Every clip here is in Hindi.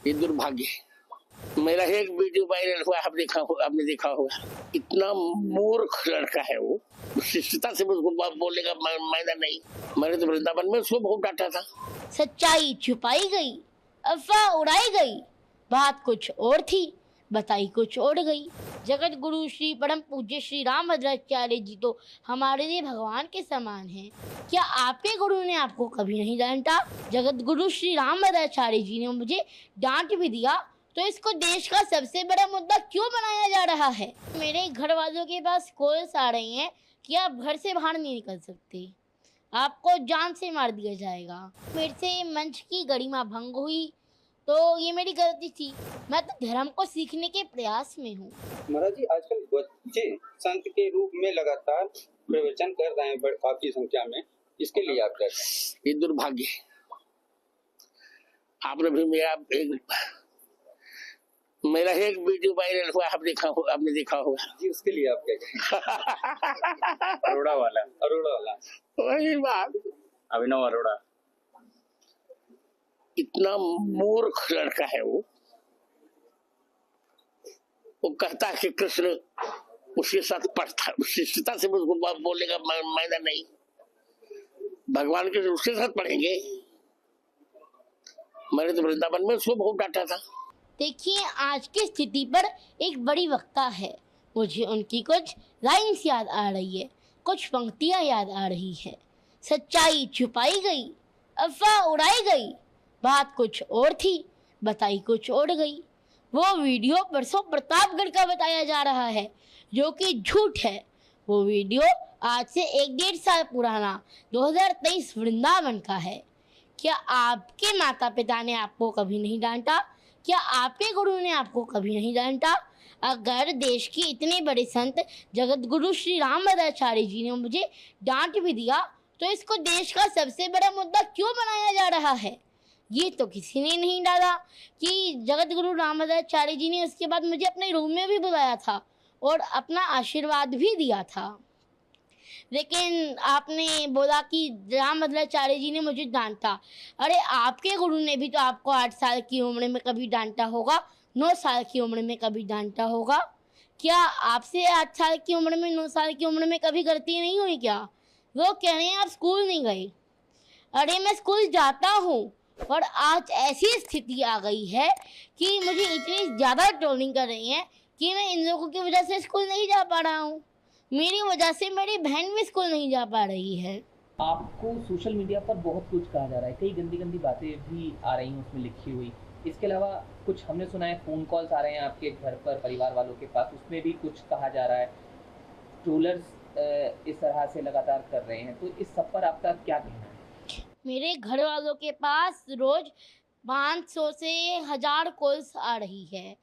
ये दुर्भाग्य है। मेरा एक वीडियो वायरल हुआ, आपने देखा होगा। इतना मूर्ख लड़का है वो, शिष्टता से उसको बोलने का मायना नहीं। मैंने तो वृंदावन में उसको बहुत डांटा था। सच्चाई छुपाई गई, अफवाह उड़ाई गई, बात कुछ और थी, बताई कुछ और गई। जगत गुरु श्री परम पूज्य श्री रामभद्राचार्य जी तो हमारे लिए भगवान के समान हैं। क्या आपके गुरु ने आपको कभी नहीं डांटा? जगत गुरु श्री रामभद्राचार्य जी ने मुझे डांट भी दिया, तो इसको देश का सबसे बड़ा मुद्दा क्यों बनाया जा रहा है? मेरे घर वालों के पास कॉल्स आ रही हैं कि आप घर से बाहर नहीं निकल सकते, आपको जान से मार दिया जाएगा। मेरे से मंच की गरिमा भंग हुई तो ये मेरी गलती थी। मैं तो धर्म को सीखने के प्रयास में हूँ। महाराज जी, आजकल बच्चे संत के रूप में लगातार प्रवचन कर रहे हैं काफी संख्या में, इसके लिए आप क्या कहें? ये दुर्भाग्य है। आपने भी मेरा एक वीडियो वायरल हुआ, आपने देखा होगा जी, उसके लिए आप क्या कहें? अरोड़ा वाला वही बात। अभिनव अरोड़ा। इतना मूर्ख लड़का है वो कहता है कि कृष्ण उसके साथ पढ़ता, शिष्टता से उसको बोलने का मायना नहीं। भगवान के उसके साथ पढ़ेंगे। मैंने तो वृंदावन में उसको बहुत डांटा था। देखिए, आज की स्थिति पर एक बड़ी वक्ता है, मुझे उनकी कुछ लाइन्स याद आ रही है, कुछ पंक्तियां याद आ रही है। सच्चाई छुपाई गई, अफवाह उड़ाई गई, बात कुछ और थी, बताई कुछ और गई। वो वीडियो परसों प्रतापगढ़ का बताया जा रहा है, जो कि झूठ है। वो वीडियो आज से 1-1.5 साल पुराना 2023 वृंदावन का है। क्या आपके माता पिता ने आपको कभी नहीं डांटा? क्या आपके गुरु ने आपको कभी नहीं डांटा? अगर देश के इतने बड़े संत जगत गुरु श्री रामभद्राचार्य जी ने मुझे डांट भी दिया, तो इसको देश का सबसे बड़ा मुद्दा क्यों बनाया जा रहा है? ये तो किसी ने नहीं डाला कि जगत गुरु रामभद्राचार्य जी ने उसके बाद मुझे अपने रूम में भी बुलाया था और अपना आशीर्वाद भी दिया था। लेकिन आपने बोला कि रामभद्राचार्य जी ने मुझे डांटा। अरे, आपके गुरु ने भी तो आपको 8 साल की उम्र में कभी डांटा होगा, 9 साल की उम्र में कभी डांटा होगा। क्या आपसे 8 साल की उम्र में, 9 साल की उम्र में कभी गलती नहीं हुई क्या? वो कह रहे हैं आप स्कूल नहीं गए। अरे, मैं स्कूल जाता हूँ, और आज ऐसी स्थिति आ गई है कि मुझे इतनी ज़्यादा ट्रोलिंग कर रही हैं कि मैं इन लोगों की वजह से स्कूल नहीं जा पा रहा हूँ। मेरी वजह से मेरी बहन भी स्कूल नहीं जा पा रही है। आपको सोशल मीडिया पर बहुत कुछ कहा जा रहा है, कई गंदी गंदी बातें भी आ रही हैं उसमें लिखी हुई। इसके अलावा कुछ हमने सुना है फ़ोन कॉल्स आ रहे हैं आपके घर पर, परिवार वालों के पास, उसमें भी कुछ कहा जा रहा है। ट्रोलर्स इस तरह से लगातार कर रहे हैं, तो इस सब पर आपका क्या कहना है? मेरे घर वालों के पास रोज 500 से 1000 कॉल्स आ रही है।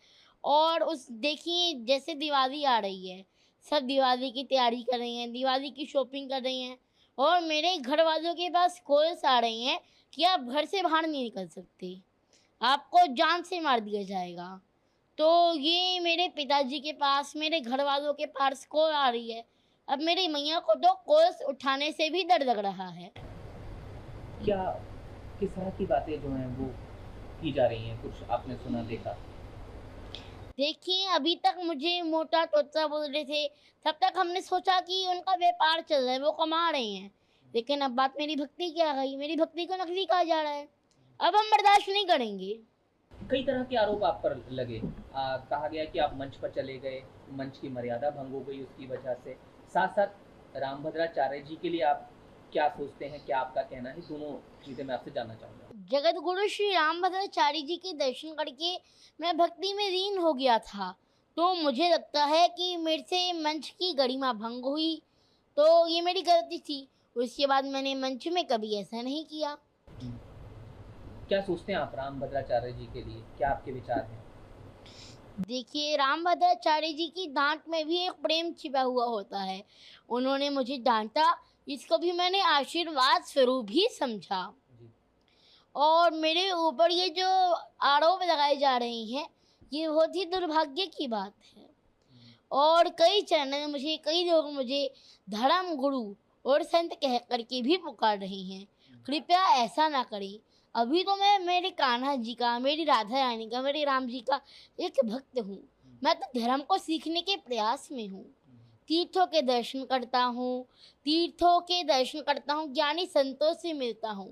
और देखिए, जैसे दिवाली आ रही है, सब दिवाली की तैयारी कर रही हैं, दिवाली की शॉपिंग कर रही हैं, और मेरे घर वालों के पास कॉल्स आ रही हैं कि आप घर से बाहर नहीं निकल सकते, आपको जान से मार दिया जाएगा। तो ये मेरे पिताजी के पास, मेरे घर वालों के पास कॉल आ रही है। अब मेरी मैया को तो कॉल्स उठाने से भी डर लग रहा है। क्या किस तरह की बातें जो हैं वो की जा रही हैं, कुछ आपने सुना, देखा? देखिए, अभी तक मुझे मोटा तोता बोल रहे थे, तब तक हमने सोचा कि उनका व्यापार चल रहा है, वो कमा रहे हैं। लेकिन अब बात मेरी भक्ति की आ गई, मेरी भक्ति को नकली कहा जा रहा है। अब हम बर्दाश्त नहीं करेंगे। कई तरह के आरोप आप पर लगे। कहा गया कि आप मंच पर चले गए, मंच की मर्यादा भंग हो गई उसकी वजह से। साथ साथ रामभद्राचार्य जी के लिए आप क्या सोचते हैं, क्या आपका कहना है? दोनों चीज़ें मैं आपसे जानना चाहूँगा। जगत गुरु श्री रामभद्राचार्य जी के दर्शन करके मैं भक्ति में लीन हो गया था, तो मुझे लगता है कि मेरे से मंच की गरिमा भंग हुई, तो ये मेरी गलती थी। उसके बाद मैंने मंच में कभी ऐसा नहीं किया। क्या सोचते हैं आप रामभद्राचार्य जी के लिए, क्या आपके विचार हैं? देखिए, रामभद्राचार्य जी की डांट में भी एक प्रेम छिपा हुआ होता है। उन्होंने मुझे डांटा, इसको भी मैंने आशीर्वाद स्वरूप ही समझा। और मेरे ऊपर ये जो आरोप लगाए जा रहे हैं, ये बहुत ही दुर्भाग्य की बात है। और कई चैनल मुझे, कई लोग मुझे धर्म गुरु और संत कह करके भी पुकार रहे हैं। कृपया ऐसा ना करें। अभी तो मैं मेरे कान्हा जी का, मेरी राधा रानी का, मेरे राम जी का एक भक्त हूँ। मैं तो धर्म को सीखने के प्रयास में हूँ। तीर्थों के दर्शन करता हूँ, ज्ञानी संतों से मिलता हूँ,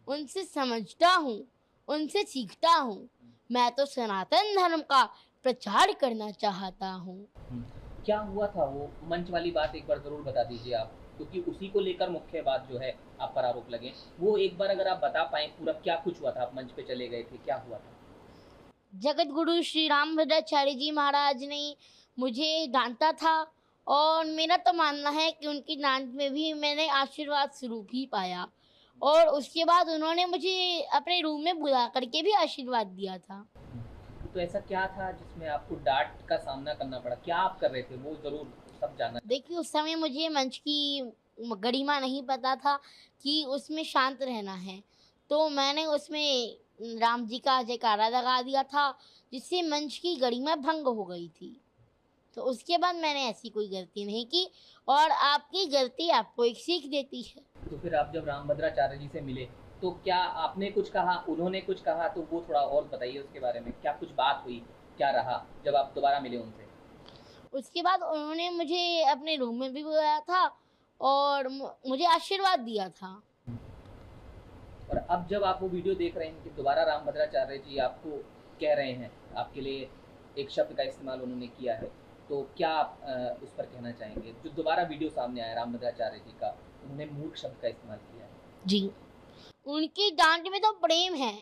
उनसे समझता हूँ, उनसे सीखता हूँ। मैं तो सनातन धर्म का प्रचार करना चाहता हूँ। क्या हुआ था वो मंच वाली बात एक बार जरूर बता दीजिए आप, क्योंकि उसी को लेकर मुख्य बात जो है आप पर आरोप लगे, वो एक बार अगर आप बता पाएं पूरा क्या कुछ हुआ था। आप मंच पे चले गए थे, क्या हुआ था? जगत गुरु श्री रामभद्राचार्य जी महाराज ने मुझे डांटा था और मेरा तो मानना है कि उनकी डांट में भी मैंने आशीर्वाद स्वरूप ही पाया। और उसके बाद उन्होंने मुझे अपने रूम में बुला करके भी आशीर्वाद दिया था। तो ऐसा क्या था जिसमें आपको डांट का सामना करना पड़ा? क्या आप कर रहे थे वो जरूर सब जानना। देखिए, उस समय मुझे मंच की गरिमा नहीं पता था कि उसमें शांत रहना है, तो मैंने उसमें राम जी का जयकारा लगा दिया था, जिससे मंच की गरिमा भंग हो गई थी। तो उसके बाद मैंने ऐसी कोई गलती नहीं की, और आपकी गलती आपको एक सीख देती है। तो फिर आप जब रामभद्राचार्य जी से मिले तो क्या आपने कुछ कहा, उन्होंने कुछ कहा? तो वो थोड़ा और बताइए उसके बारे में, क्या कुछ बात हुई, क्या रहा जब आप दोबारा मिले उनसे? उसके बाद उन्होंने मुझे अपने रूम में भी बुलाया था और मुझे आशीर्वाद दिया था। और अब जब आप वो वीडियो देख रहे हैं कि दोबारा रामभद्राचार्य जी आपको कह रहे हैं, आपके लिए एक शब्द का इस्तेमाल उन्होंने किया है, तो क्या आप उस पर कहना चाहेंगे? जो दोबारा वीडियो सामने आया रामभद्राचार्य जी का, उन्होंने मूर्ख शब्द का इस्तेमाल किया है। जी, उनकी डांट में तो प्रेम है,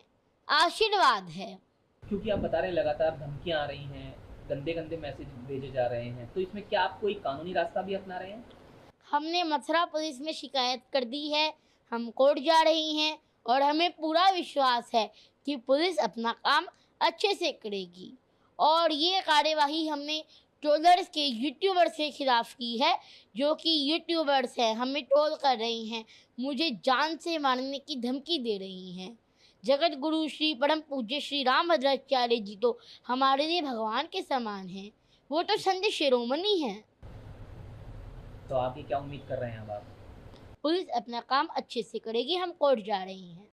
आशीर्वाद है। क्योंकि आप बता रहे हैं लगातार धमकियां आ रही हैं, गंदे गंदे मैसेज भेजे जा रहे हैं, तो इसमें क्या आप कोई कानूनी रास्ता भी अपना रहे हैं? हमने मथुरा पुलिस में शिकायत कर दी है, हम कोर्ट जा रही हैं और हमें पूरा विश्वास है कि पुलिस अपना काम अच्छे से करेगी। और ये कार्यवाही हमने ट्रोलर्स के यूट्यूबर्स के खिलाफ की है, जो कि यूट्यूबर्स हैं, हमें ट्रोल कर रही हैं, मुझे जान से मारने की धमकी दे रही हैं। जगत गुरु श्री परम पूज्य श्री रामभद्राचार्य जी तो हमारे लिए भगवान के समान हैं, वो तो संत शिरोमणि हैं। तो आगे क्या उम्मीद कर रहे हैं अब आप? पुलिस अपना काम अच्छे से करेगी, हम कोर्ट जा रही हैं।